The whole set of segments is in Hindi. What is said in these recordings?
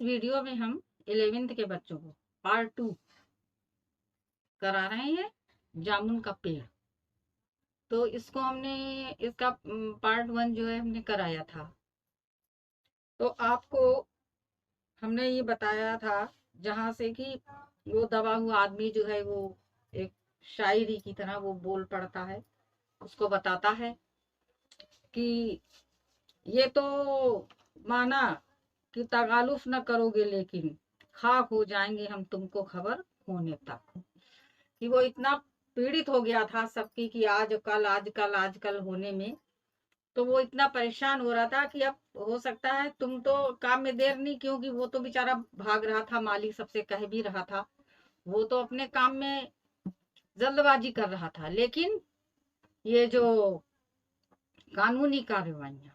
वीडियो में हम 11th के बच्चों को पार्ट 2 करा रहे हैं, जामुन का पेड़। तो इसको हमने इसका पार्ट 1 जो है हमने कराया था। तो आपको हमने ये बताया था जहाँ से कि वो दबा हुआ आदमी जो है वो एक शायरी की तरह वो बोल पड़ता है, उसको बताता है कि ये तो माना कि तगालुफ न करोगे, लेकिन खाक हो जाएंगे हम तुमको खबर होने तक। कि वो इतना पीड़ित हो गया था सबकी कि आजकल आजकल आजकल होने में, तो वो इतना परेशान हो रहा था कि अब हो सकता है तुम तो काम में देर नहीं, क्योंकि वो तो बेचारा भाग रहा था, मालिक सबसे कह भी रहा था, वो तो अपने काम में जल्दबाजी कर रहा था। लेकिन ये जो कानूनी कार्रवाइयां,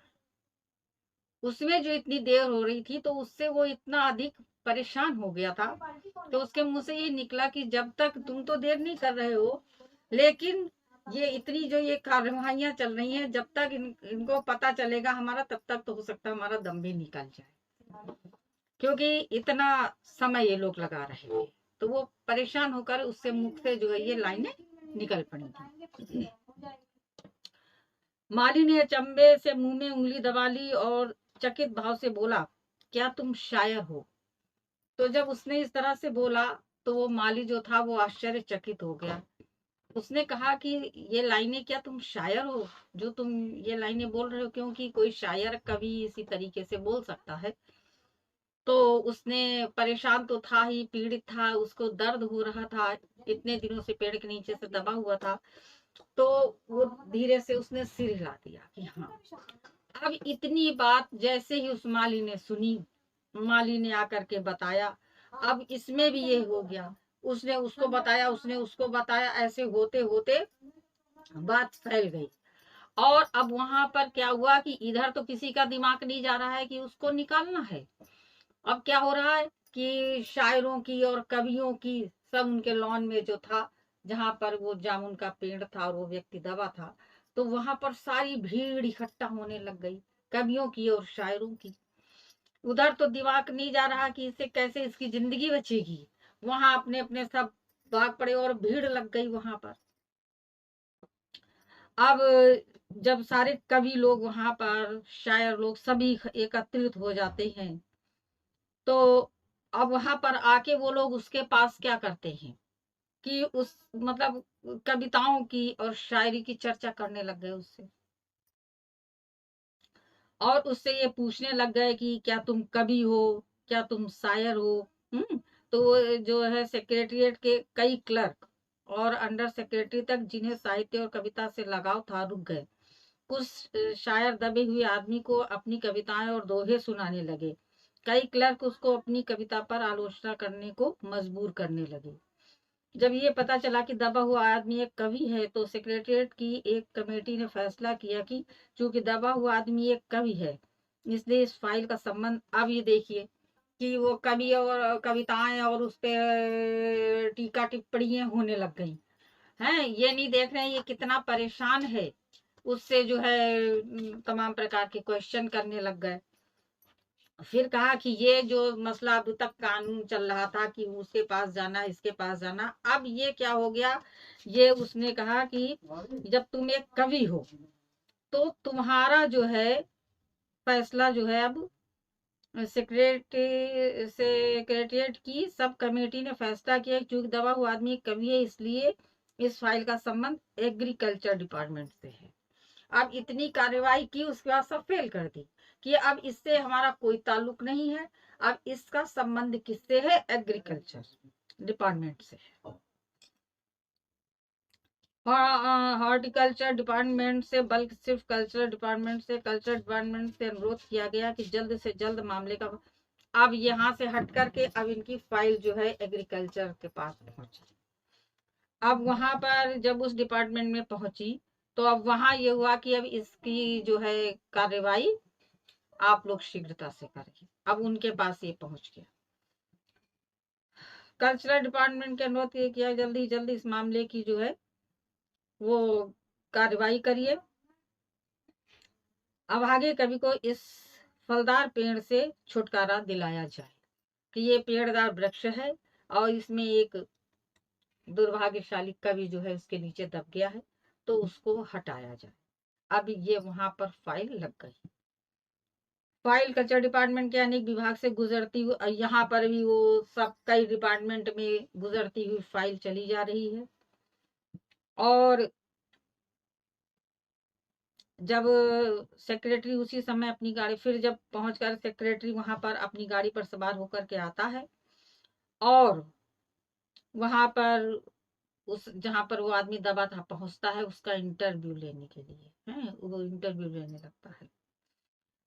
उसमें जो इतनी देर हो रही थी, तो उससे वो इतना अधिक परेशान हो गया था। तो उसके मुंह से ये निकला कि जब तक तुम तो देर नहीं कर रहे हो, लेकिन ये इतनी जो ये कार्रवाइयां चल रही हैं, जब तक इनको पता चलेगा हमारा, तब तक तो हो सकता है हमारा दम भी निकल जाए, क्योंकि इतना समय ये लोग लगा रहे थे। तो वो परेशान होकर उससे मुख से जो है ये लाइनें निकल पड़ी थी। माली ने अचंभे से मुंह में उंगली दबा ली और चकित भाव से बोला, क्या तुम शायर हो? तो जब उसने इस तरह से बोला, तो वो माली जो था वो आश्चर्यचकित हो गया। उसने कहा कि ये लाइनें क्या तुम शायर हो जो तुम ये लाइनें बोल रहे हो? क्योंकि कोई शायर कभी इसी तरीके से बोल सकता है। तो उसने परेशान तो था ही, पीड़ित था, उसको दर्द हो रहा था, इतने दिनों से पेड़ के नीचे से दबा हुआ था। तो वो धीरे से उसने सिर हिला दिया कि हाँ। अब इतनी बात जैसे ही उस माली ने सुनी, माली ने आकर के बताया, अब इसमें भी ये हो गया, उसने उसको बताया, उसने उसको बताया, ऐसे होते होते बात फैल गई। और अब वहां पर क्या हुआ कि इधर तो किसी का दिमाग नहीं जा रहा है कि उसको निकालना है। अब क्या हो रहा है कि शायरों की और कवियों की सब उनके लॉन में जो था, जहां पर वो जामुन का पेड़ था और वो व्यक्ति दबा था, तो वहां पर सारी भीड़ इकट्ठा होने लग गई, कवियों की और शायरों की। उधर तो दिमाग नहीं जा रहा कि इससे कैसे इसकी जिंदगी बचेगी, वहां अपने अपने सब भाग पड़े और भीड़ लग गई वहां पर। अब जब सारे कवि लोग वहां पर, शायर लोग सभी एकत्रित हो जाते हैं, तो अब वहां पर आके वो लोग उसके पास क्या करते हैं कि उस मतलब कविताओं की और शायरी की चर्चा करने लग गए उससे, और उससे ये पूछने लग गए कि क्या तुम कवि हो, क्या तुम शायर हो। तो वो जो है सेक्रेटरिएट के कई क्लर्क और अंडर सेक्रेटरी तक, जिन्हें साहित्य और कविता से लगाव था, रुक गए। कुछ शायर दबे हुए आदमी को अपनी कविताएं और दोहे सुनाने लगे। कई क्लर्क उसको अपनी कविता पर आलोचना करने को मजबूर करने लगे। जब ये पता चला कि दबा हुआ आदमी एक कवि है, तो सेक्रेटरिएट की एक कमेटी ने फैसला किया कि चूंकि दबा हुआ आदमी एक कवि है, इसलिए इस फाइल का संबंध, अब ये देखिए कि वो कवि और कविताएं और उस पे टीका टिप्पणियां होने लग गई हैं। ये नहीं देख रहे हैं ये कितना परेशान है, उससे जो है तमाम प्रकार के क्वेश्चन करने लग गए। फिर कहा कि ये जो मसला अभी तक कानून चल रहा था कि उसके पास जाना, इसके पास जाना, अब ये क्या हो गया, ये उसने कहा कि जब तुम एक कवि हो, तो तुम्हारा जो है फैसला जो है अब सेक्रेटरिएट की सब कमेटी ने फैसला किया कि चूंकि दबा हुआ आदमी एक कवि है, इसलिए इस फाइल का संबंध एग्रीकल्चर डिपार्टमेंट से है। अब इतनी कार्रवाई की, उसके बाद सब फेल कर दी कि अब इससे हमारा कोई ताल्लुक नहीं है, अब इसका संबंध किससे है? एग्रीकल्चर डिपार्टमेंट से। हॉर्टिकल्चर डिपार्टमेंट से बल्कि सिर्फ कल्चरल डिपार्टमेंट से, कल्चरल डिपार्टमेंट से अनुरोध किया गया कि जल्द से जल्द मामले का। अब यहाँ से हट करके अब इनकी फाइल जो है एग्रीकल्चर के पास पहुंची। अब वहां पर जब उस डिपार्टमेंट में पहुंची, तो अब वहां ये हुआ कि अब इसकी जो है कार्रवाई आप लोग शीघ्रता से करें। अब उनके पास ये पहुंच गया। कल्चरल डिपार्टमेंट के अनुरोध किया जल्दी जल्दी इस मामले की जो है वो कार्रवाई करिए। अब आगे कवि को इस फलदार पेड़ से छुटकारा दिलाया जाए। कि ये पेड़दार वृक्ष है और इसमें एक दुर्भाग्यशाली कवि जो है उसके नीचे दब गया है, तो उसको हटाया जाए। अब ये वहां पर फाइल लग गई। फाइल कल्चर डिपार्टमेंट के अनेक विभाग से गुजरती हुई यहाँ पर भी वो सब कई डिपार्टमेंट में गुजरती हुई फाइल चली जा रही है। और जब सेक्रेटरी उसी समय अपनी गाड़ी, फिर जब पहुंचकर सेक्रेटरी वहां पर अपनी गाड़ी पर सवार होकर के आता है और वहां पर उस जहां पर वो आदमी दबा था पहुंचता है उसका इंटरव्यू लेने के लिए, है वो इंटरव्यू लेने लगता है।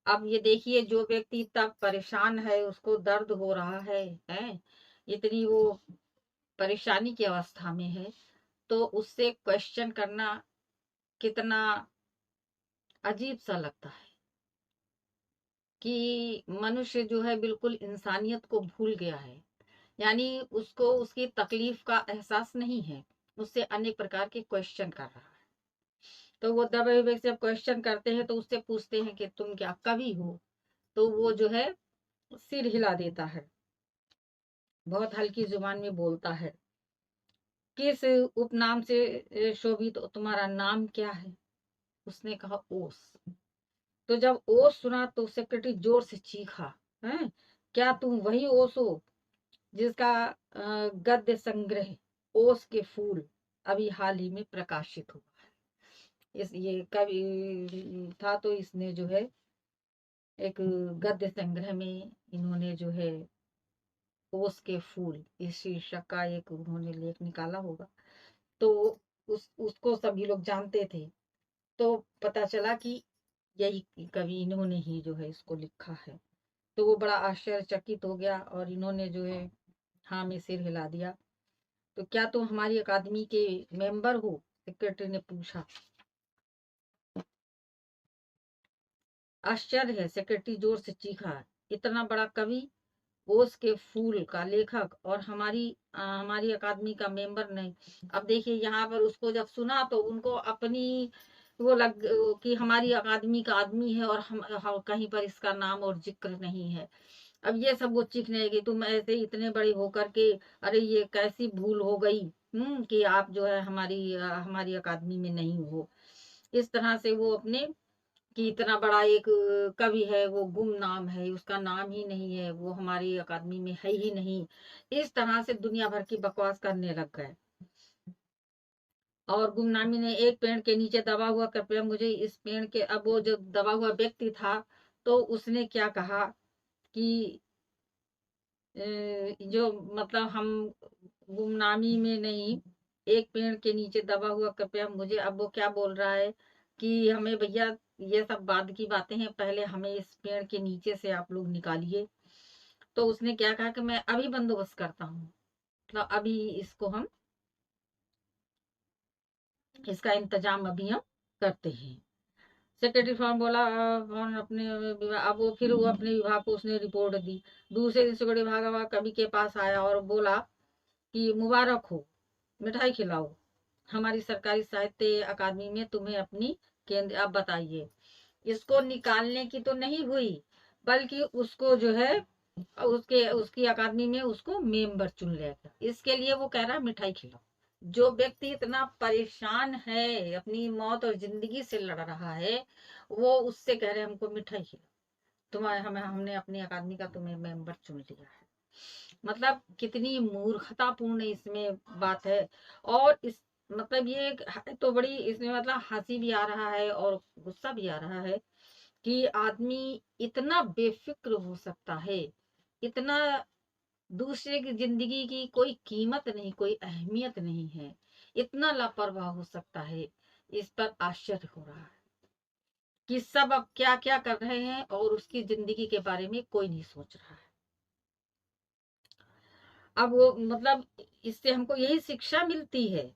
अब ये देखिए, जो व्यक्ति तब परेशान है, उसको दर्द हो रहा है, इतनी वो परेशानी की अवस्था में है, तो उससे क्वेश्चन करना कितना अजीब सा लगता है कि मनुष्य जो है बिल्कुल इंसानियत को भूल गया है। यानी उसको उसकी तकलीफ का एहसास नहीं है, उससे अनेक प्रकार के क्वेश्चन कर रहा है। तो वो दबे हुए से क्वेश्चन करते हैं तो उससे पूछते हैं कि तुम क्या कवि हो? तो वो जो है सिर हिला देता है, बहुत हल्की जुबान में बोलता है, किस उपनाम से शोभित तो तुम्हारा नाम क्या है? उसने कहा ओस। तो जब ओस सुना तो सेक्रेटरी जोर से चीखा, है क्या तुम वही ओस हो जिसका गद्य संग्रह ओस के फूल अभी हाल ही में प्रकाशित हुआ है? इस ये कवि था, तो इसने जो है एक गद्य संग्रह में इन्होंने जो है ओस के फूल इस शीर्षक का एक उन्होंने लेख निकाला होगा। तो उसको सभी लोग जानते थे। तो पता चला कि यही कवि इन्होंने ही जो है इसको लिखा है। तो वो बड़ा आश्चर्यचकित हो गया और इन्होंने जो है हाँ में सिर हिला दिया। तो क्या तुम हमारी अकादमी के मेंबर हो? सेक्रेटरी ने पूछा। आश्चर्य है, सेक्रेटरी जोर से चीखा, इतना बड़ा कवि, ओस के फूल का लेखक और हमारी अकादमी का मेंबर नहीं? अब देखिए यहाँ पर उसको जब सुना तो उनको अपनी वो लग कि हमारी अकादमी का आदमी है और हम कहीं पर इसका नाम और जिक्र नहीं है। अब ये सब वो चीखने लगी, तुम ऐसे इतने बड़े होकर के, अरे ये कैसी भूल हो गई कि आप जो है हमारी अकादमी में नहीं हो। इस तरह से वो अपने कि इतना बड़ा एक कवि है, वो गुमनाम है, उसका नाम ही नहीं है, वो हमारी अकादमी में है ही नहीं। इस तरह से दुनिया भर की बकवास करने लग गए। और गुमनामी ने एक पेड़ के नीचे दबा हुआ, कृपया मुझे इस पेड़ के, अब वो जो दबा हुआ व्यक्ति था तो उसने क्या कहा कि जो मतलब हम गुमनामी में नहीं, एक पेड़ के नीचे दबा हुआ कृपया मुझे, अब वो क्या बोल रहा है कि हमें भैया ये सब बाद की बातें हैं, पहले हमें इस पेड़ के नीचे से आप लोग निकालिए। तो उसने क्या कहा कि मैं अभी बंदोबस्त करता हूँ, मतलब अभी इसको हम इसका इंतजाम अभी हम करते हैं। सेक्रेटरी फॉर्म बोला कौन अपने विभाग, अब वो फिर वो अपने विभाग को उसने रिपोर्ट दी। दूसरे दिन सेक्रेटरी विभाग कवि के पास आया और बोला कि मुबारक हो, मिठाई खिलाओ, हमारी सरकारी साहित्य अकादमी में तुम्हें अपनी केंद्र, अब बताइए। इसको निकालने की तो नहीं हुई, बल्कि उसको जो है उसके उसकी अकादमी में उसको मेंबर चुन लिया गया। इसके लिए वो कह रहा है मिठाई खिलाओ। जो व्यक्ति इतना परेशान है, अपनी मौत और जिंदगी से लड़ रहा है, वो उससे कह रहे हैं हमको मिठाई खिलाओ, तुम्हारे हमने अपनी अकादमी का तुम्हें मेंबर चुन लिया है। मतलब कितनी मूर्खतापूर्ण इसमें बात है। और इस मतलब ये तो बड़ी इसमें मतलब हंसी भी आ रहा है और गुस्सा भी आ रहा है कि आदमी इतना बेफिक्र हो सकता है, इतना दूसरे की जिंदगी की कोई कीमत नहीं, कोई अहमियत नहीं है, इतना लापरवाह हो सकता है। इस पर आश्चर्य हो रहा है कि सब अब क्या क्या कर रहे हैं और उसकी जिंदगी के बारे में कोई नहीं सोच रहा है। अब वो मतलब इससे हमको यही शिक्षा मिलती है,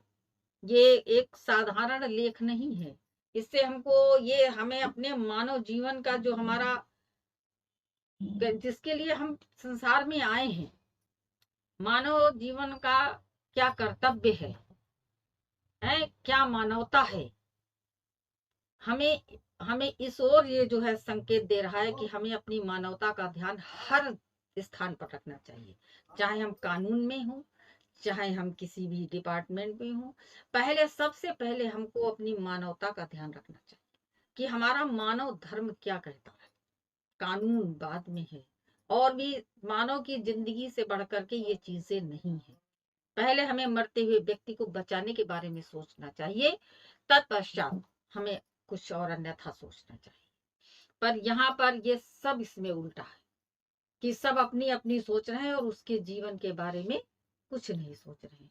ये एक साधारण लेख नहीं है। इससे हमको ये हमें अपने मानव जीवन का जो हमारा जिसके लिए हम संसार में आए हैं, मानव जीवन का क्या कर्तव्य है क्या मानवता है, हमें हमें इस ओर ये जो है संकेत दे रहा है कि हमें अपनी मानवता का ध्यान हर स्थान पर रखना चाहिए। चाहे हम कानून में हों, चाहे हम किसी भी डिपार्टमेंट में हों, पहले सबसे पहले हमको अपनी मानवता का ध्यान रखना चाहिए कि हमारा मानव धर्म क्या कहता है। कानून बाद में है, और भी मानव की जिंदगी से बढ़ करके ये चीजें नहीं है। पहले हमें मरते हुए व्यक्ति को बचाने के बारे में सोचना चाहिए, तत्पश्चात हमें कुछ और अन्यथा सोचना चाहिए। पर यहाँ पर ये सब इसमें उल्टा है कि सब अपनी अपनी सोच रहे हैं और उसके जीवन के बारे में कुछ नहीं सोच रहे हैं।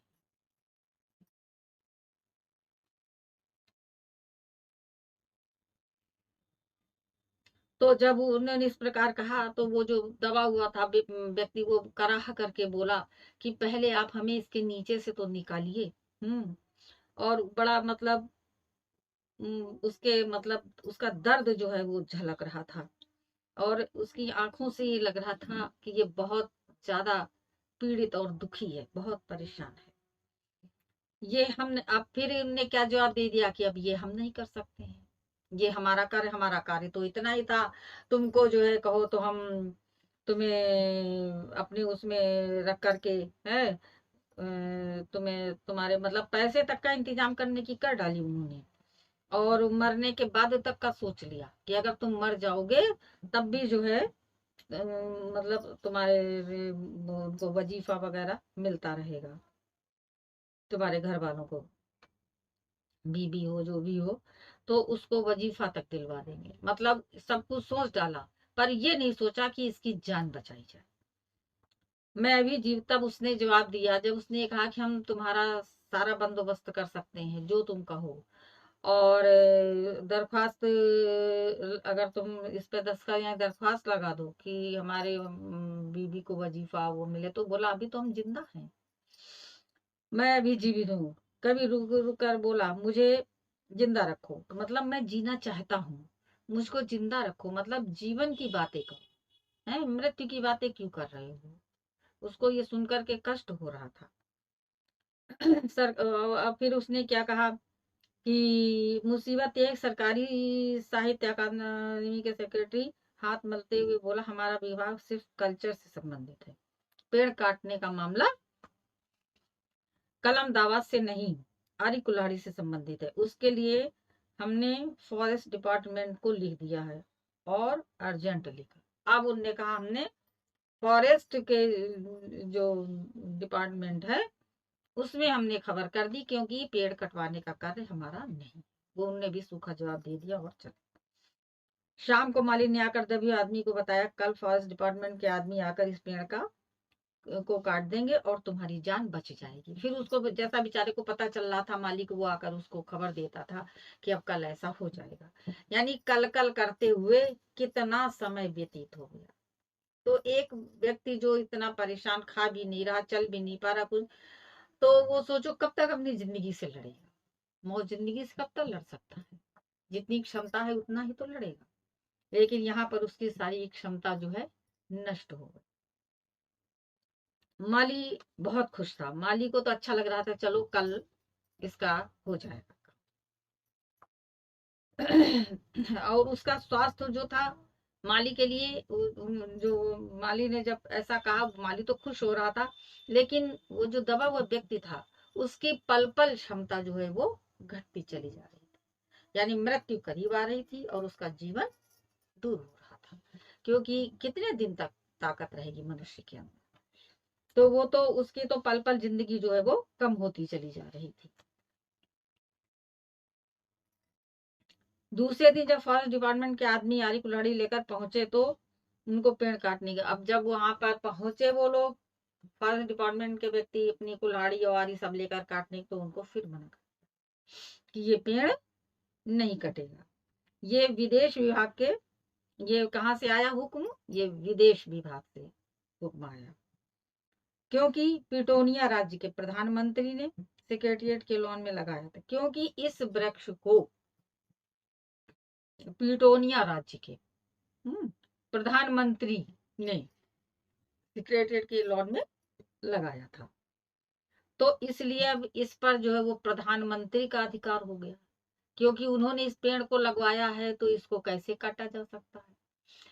तो जब उन्होंने इस प्रकार कहा तो वो जो दबा हुआ था व्यक्ति, वो कराह करके बोला कि पहले आप हमें इसके नीचे से तो निकालिए। और बड़ा मतलब उसके मतलब उसका दर्द जो है वो झलक रहा था, और उसकी आंखों से ये लग रहा था कि ये बहुत ज्यादा पीड़ित और दुखी है, बहुत परेशान है। ये हमने अब फिर उनने क्या जवाब दे दिया कि अब ये हम नहीं कर सकते हैं, ये हमारा कार्य तो इतना ही था। तुमको जो है कहो तो हम तुम्हें अपने उसमें रख करके है, तुम्हें तुम्हारे मतलब पैसे तक का इंतजाम करने की कर डाली उन्होंने, और मरने के बाद तक का सोच लिया कि अगर तुम मर जाओगे तब भी जो है मतलब तुम्हारे उनको वजीफा वगैरह मिलता रहेगा, तुम्हारे घर वालों को, बीबी हो जो भी हो, तो उसको वजीफा तक दिलवा देंगे। मतलब सब कुछ सोच डाला, पर ये नहीं सोचा कि इसकी जान बचाई जाए। मैं अभी जीव तब उसने जवाब दिया जब उसने कहा कि हम तुम्हारा सारा बंदोबस्त कर सकते हैं जो तुम कहो, और दरख्वास्त अगर तुम इस पे दस्तखत या दरख्वास्त लगा दो कि हमारे बीबी को वजीफा वो मिले, तो बोला अभी तो हम जिंदा हैं, मैं अभी जीवित हूँ। कभी रुक रुक कर बोला मुझे जिंदा रखो, तो मतलब मैं जीना चाहता हूँ, मुझको जिंदा रखो, मतलब जीवन की बातें करो, है मृत्यु की बातें क्यों कर रहे हो। उसको ये सुनकर के कष्ट हो रहा था। सर अब फिर उसने क्या कहा कि मुसीबत एक सरकारी साहित्य अकादमी के सेक्रेटरी हाथ मलते हुए बोला हमारा विभाग सिर्फ कल्चर से संबंधित है, पेड़ काटने का मामला कलम दावा से नहीं, आरी कुल्हाड़ी से संबंधित है। उसके लिए हमने फॉरेस्ट डिपार्टमेंट को लिख दिया है, और अर्जेंट लिखा। अब उनने कहा हमने फॉरेस्ट के जो डिपार्टमेंट है उसमें हमने खबर कर दी, क्योंकि पेड़ कटवाने का कार्य हमारा नहीं। वो उनने भी सूखा जवाब दे दिया और चले। शाम को माली ने आकर दबी आदमी को बताया कल फॉरेस्ट डिपार्टमेंट के आदमी आकर इस पेड़ का को काट देंगे और तुम्हारी जान बच जाएगी। फिर उसको जैसा बेचारे को पता चल रहा था, मालिक वो आकर उसको खबर देता था कि अब कल ऐसा हो जाएगा। यानी कल कल करते हुए कितना समय व्यतीत हो गया। तो एक व्यक्ति जो इतना परेशान, खा भी नहीं रहा, चल भी नहीं पा रहा कुछ, तो वो सोचो कब तक अपनी जिंदगी से लड़ेगा। मौत जिंदगी से कब तक लड़ सकता है, जितनी क्षमता है उतना ही तो लड़ेगा। लेकिन यहाँ पर उसकी सारी क्षमता जो है नष्ट हो गई। माली बहुत खुश था, माली को तो अच्छा लग रहा था चलो कल इसका हो जाएगा। और उसका स्वास्थ्य जो था माली के लिए, जो माली ने जब ऐसा कहा, माली तो खुश हो रहा था, लेकिन वो जो दबा हुआ व्यक्ति था उसकी पल पल क्षमता जो है वो घटती चली जा रही थी, यानी मृत्यु करीब आ रही थी और उसका जीवन दूर हो रहा था। क्योंकि कितने दिन तक ताकत रहेगी मनुष्य के अंदर, तो वो तो उसकी तो पल पल जिंदगी जो है वो कम होती चली जा रही थी। दूसरे दिन जब फॉरेस्ट डिपार्टमेंट के आदमी आरी कुल्हाड़ी लेकर पहुंचे तो उनको पेड़ काटने के, अब जब वहां पर पहुंचे वो लोग फॉरेस्ट डिपार्टमेंट के व्यक्ति अपनी कुल्हाड़ी और आरी सब लेकर काटने, तो उनको फिर मना कर कि ये पेड़ नहीं कटेगा। ये विदेश विभाग के, ये कहाँ से आया हुक्म, ये विदेश विभाग से हुक्म आया, क्योंकि पिटोनिया राज्य के प्रधानमंत्री ने सेक्रेटरिएट के लॉन में लगाया था। क्योंकि इस वृक्ष को पिटोनिया राज्य के प्रधानमंत्री ने सेक्रेटरिएट के लॉन में लगाया था, तो इसलिए अब इस पर जो है वो प्रधानमंत्री का अधिकार हो गया, क्योंकि उन्होंने इस पेड़ को लगवाया है तो इसको कैसे काटा जा सकता है।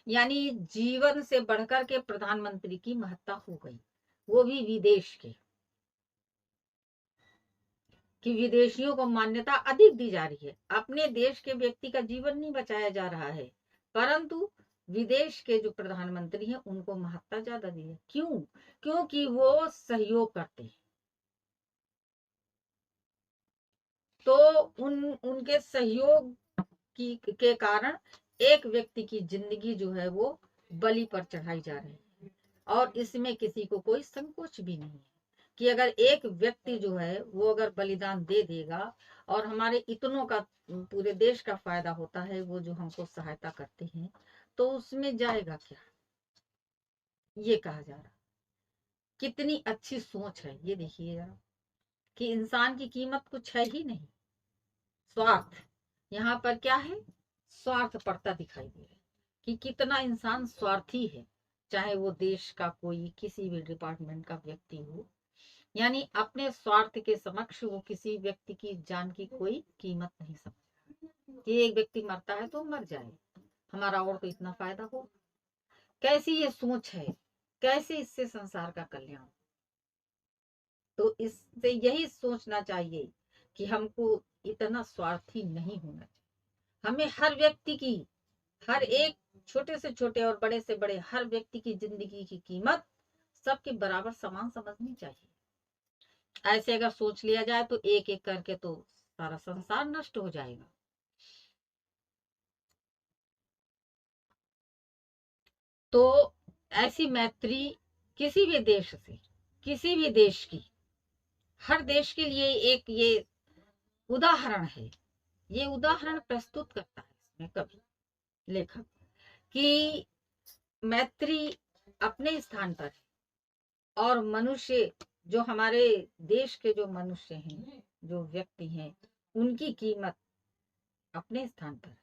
यानी जीवन से बढ़कर के प्रधानमंत्री की महत्ता हो गई, वो भी विदेश के, कि विदेशियों को मान्यता अधिक दी जा रही है। अपने देश के व्यक्ति का जीवन नहीं बचाया जा रहा है, परंतु विदेश के जो प्रधानमंत्री हैं उनको महत्ता ज्यादा दी है। क्यों? क्योंकि वो सहयोग करते हैं। तो उनके सहयोग के कारण एक व्यक्ति की जिंदगी जो है वो बलि पर चढ़ाई जा रही है, और इसमें किसी को कोई संकोच भी नहीं है कि अगर एक व्यक्ति जो है वो अगर बलिदान दे देगा और हमारे इतनों का, पूरे देश का फायदा होता है, वो जो हमको सहायता करते हैं, तो उसमें जाएगा क्या? ये कहा जा रहा। कितनी अच्छी सोच है ये देखिए जरा, कि इंसान की कीमत कुछ है ही नहीं, स्वार्थ। यहाँ पर क्या है? स्वार्थ पड़ता दिखाई दे रहा है कि कितना इंसान स्वार्थी है, चाहे वो देश का कोई किसी भी डिपार्टमेंट का व्यक्ति हो। यानी अपने स्वार्थ के समक्ष वो किसी व्यक्ति की जान की कोई कीमत नहीं समझता, कि एक व्यक्ति मरता है तो मर जाए, हमारा और तो इतना फायदा हो। कैसी ये सोच है, कैसे इससे संसार का कल्याण। तो इससे यही सोचना चाहिए कि हमको इतना स्वार्थी नहीं होना चाहिए। हमें हर व्यक्ति की, हर एक छोटे से छोटे और बड़े से बड़े हर व्यक्ति की जिंदगी की कीमत सबके बराबर समान समझनी चाहिए। ऐसे अगर सोच लिया जाए तो एक एक करके तो सारा संसार नष्ट हो जाएगा। तो ऐसी मैत्री किसी भी देश से, किसी भी देश की, हर देश के लिए एक ये उदाहरण है। ये उदाहरण प्रस्तुत करता है इसमें कवि, लेखक, कि मैत्री अपने स्थान पर है, और मनुष्य जो हमारे देश के जो मनुष्य हैं, जो व्यक्ति हैं, उनकी कीमत अपने स्थान पर है।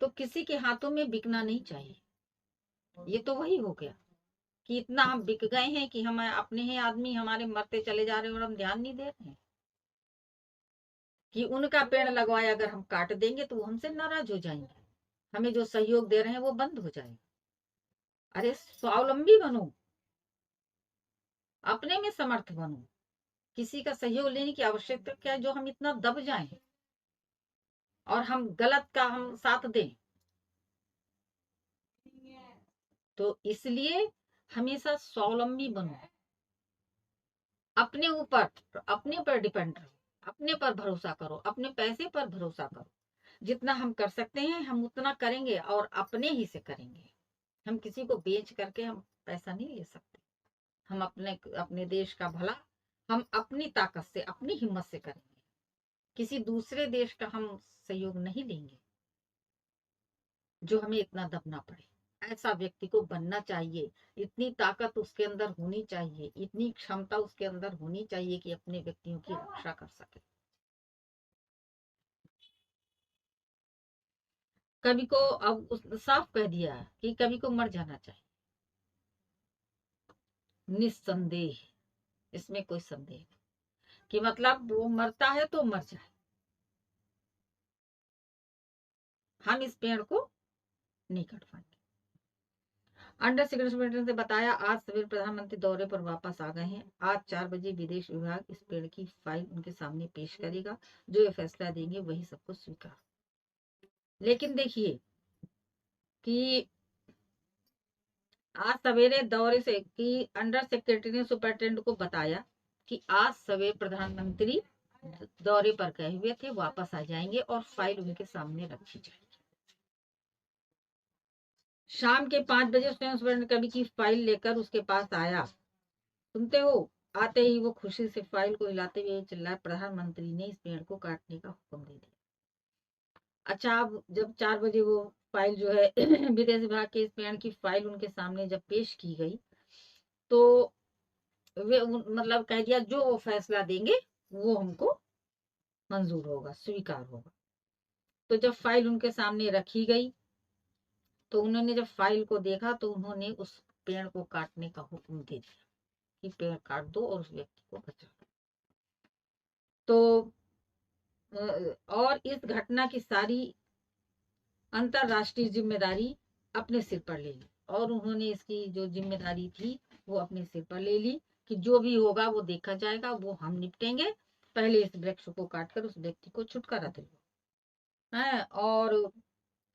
तो किसी के हाथों में बिकना नहीं चाहिए। ये तो वही हो गया कि इतना हम बिक गए हैं कि हम अपने ही आदमी हमारे मरते चले जा रहे हैं और हम ध्यान नहीं दे रहे हैं कि उनका पेड़ लगवाया अगर हम काट देंगे तो वो हमसे नाराज हो जाएंगे, हमें जो सहयोग दे रहे हैं वो बंद हो जाएगा। अरे स्वावलंबी बनो, अपने में समर्थ बनो, किसी का सहयोग लेने की आवश्यकता क्या है जो हम इतना दब जाएं और हम गलत का हम साथ दें। तो इसलिए हमेशा स्वावलंबी बनो, अपने ऊपर, अपने पर डिपेंड रहो, अपने पर भरोसा करो, अपने पैसे पर भरोसा करो। जितना हम कर सकते हैं हम उतना करेंगे और अपने ही से करेंगे। हम किसी को बेच करके हम पैसा नहीं ले सकते। हम अपने अपने देश का भला हम अपनी ताकत से, अपनी हिम्मत से करेंगे। किसी दूसरे देश का हम सहयोग नहीं लेंगे जो हमें इतना दबना पड़े। ऐसा व्यक्ति को बनना चाहिए, इतनी ताकत उसके अंदर होनी चाहिए, इतनी क्षमता उसके अंदर होनी चाहिए कि अपने व्यक्तियों की रक्षा कर सके। कवि को अब साफ कह दिया कि कवि को मर जाना चाहिए, निस्संदेह, इसमें कोई संदेह नहीं कि मतलब वो मरता है तो मर जाए, हम इस पेड़ को नहीं कटवाएंगे। अंडर सेक्रेटरी ने बताया आज सवेरे प्रधानमंत्री दौरे पर वापस आ गए हैं। आज 4 बजे विदेश विभाग इस पेड़ की फाइल उनके सामने पेश करेगा, जो ये फैसला देंगे वही सबको स्वीकार। लेकिन देखिए कि आज सवेरे दौरे से कि अंडर सेक्रेटरी ने सुपरिटेंडेंट को बताया कि आज सवेरे प्रधानमंत्री दौरे पर गए हुए थे, वापस आ जाएंगे और फाइल उनके सामने रखी जाएगी। शाम के 5 बजे उसने स्वर्ण कवि की फाइल लेकर उसके पास आया। सुनते हो? आते ही वो खुशी से फाइल को हिलाते हुए चिल्लाया, प्रधानमंत्री ने इस पेड़ को काटने का हुक्म दे दिया। अच्छा, अब जब 4 बजे वो फाइल जो है विदेश विभाग के इस पेड़ की फाइल उनके सामने जब पेश की गई, तो वे मतलब कह दिया जो वो फैसला देंगे वो हमको मंजूर होगा, स्वीकार होगा। तो जब फाइल उनके सामने रखी गई तो उन्होंने जब फाइल को देखा तो उन्होंने उस पेड़ को काटने का हुक्म दे दिया कि पेड़ काट दो और उस व्यक्ति को बचा दो। तो और इस घटना की सारी अंतरराष्ट्रीय जिम्मेदारी अपने सिर पर ले ली, और उन्होंने इसकी जो जिम्मेदारी थी वो अपने सिर पर ले ली कि जो भी होगा वो देखा जाएगा, वो हम निपटेंगे, पहले इस वृक्ष को काटकर उस व्यक्ति को छुटकारा दिलवाओ है। और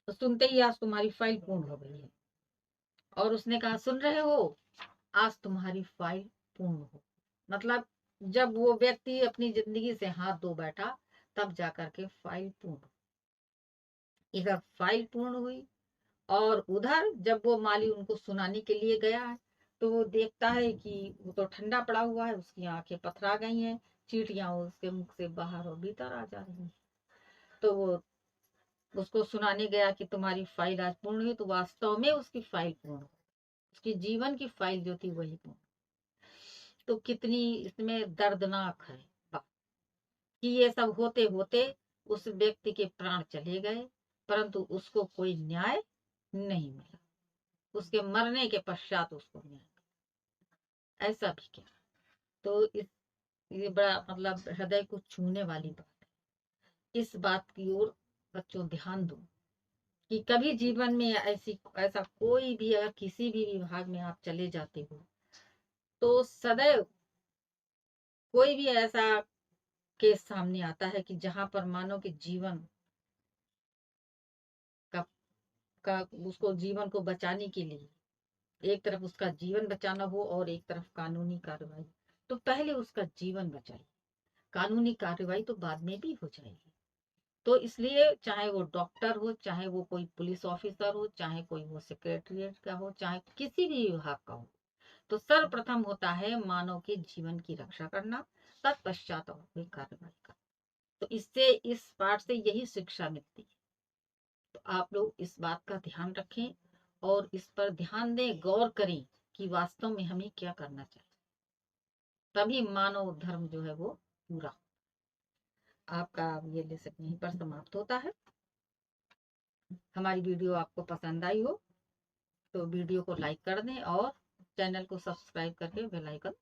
सुनते ही आज तुम्हारी फाइल पूर्ण हो गई है। और उसने कहा सुन रहे हो, आज तुम्हारी फाइल पूर्ण हो। मतलब जब वो व्यक्ति अपनी जिंदगी से हाथ धो बैठा, तब जाकर के फाइल पूर्ण। इधर फाइल पूर्ण हुई, और उधर जब वो माली उनको सुनाने के लिए गया है, तो वो देखता है कि वो तो ठंडा पड़ा हुआ है, उसकी आंखें पथरा गई हैं, चींटियां उसके मुख से बाहर और भीतर आ जा रही हैं। तो वो उसको सुनाने गया कि तुम्हारी फाइल आज पूर्ण हुई, तो वास्तव में उसकी फाइल पूर्ण हुई, उसकी जीवन की फाइल जो थी वही पूर्ण। तो कितनी इसमें दर्दनाक है बात कि ये सब होते होते उस व्यक्ति के प्राण चले गए, परंतु उसको कोई न्याय नहीं मिला। उसके मरने के पश्चात उसको न्याय मिला। ऐसा भी क्या। तो ये बड़ा मतलब हृदय को छूने वाली बात है। इस बात की ओर बच्चों ध्यान दो कि कभी जीवन में ऐसा कोई भी, अगर किसी भी विभाग में आप चले जाते हो, तो सदैव कोई भी ऐसा केस सामने आता है कि जहां पर मानव के जीवन का, का उसको जीवन को बचाने के लिए एक तरफ उसका जीवन बचाना हो और एक तरफ कानूनी कार्रवाई, तो पहले उसका जीवन बचाइए, कानूनी कार्रवाई तो बाद में भी हो जाएगी। तो इसलिए चाहे वो डॉक्टर हो, चाहे वो कोई पुलिस ऑफिसर हो, चाहे कोई वो सेक्रेटरीट का हो, चाहे किसी भी विभाग का हो, तो सर्वप्रथम होता है मानव के जीवन की रक्षा करना, तत्पश्चात और कोई कार्रवाई करना। तो इससे, इस पाठ से यही शिक्षा मिलती है। तो आप लोग इस बात का ध्यान रखें और इस पर ध्यान दें, गौर करें कि वास्तव में हमें क्या करना चाहिए, तभी मानव धर्म जो है वो पूरा। आपका ये लेसन यहीं पर समाप्त होता है। हमारी वीडियो आपको पसंद आई हो तो वीडियो को लाइक कर दें और चैनल को सब्सक्राइब करके बेल आइकन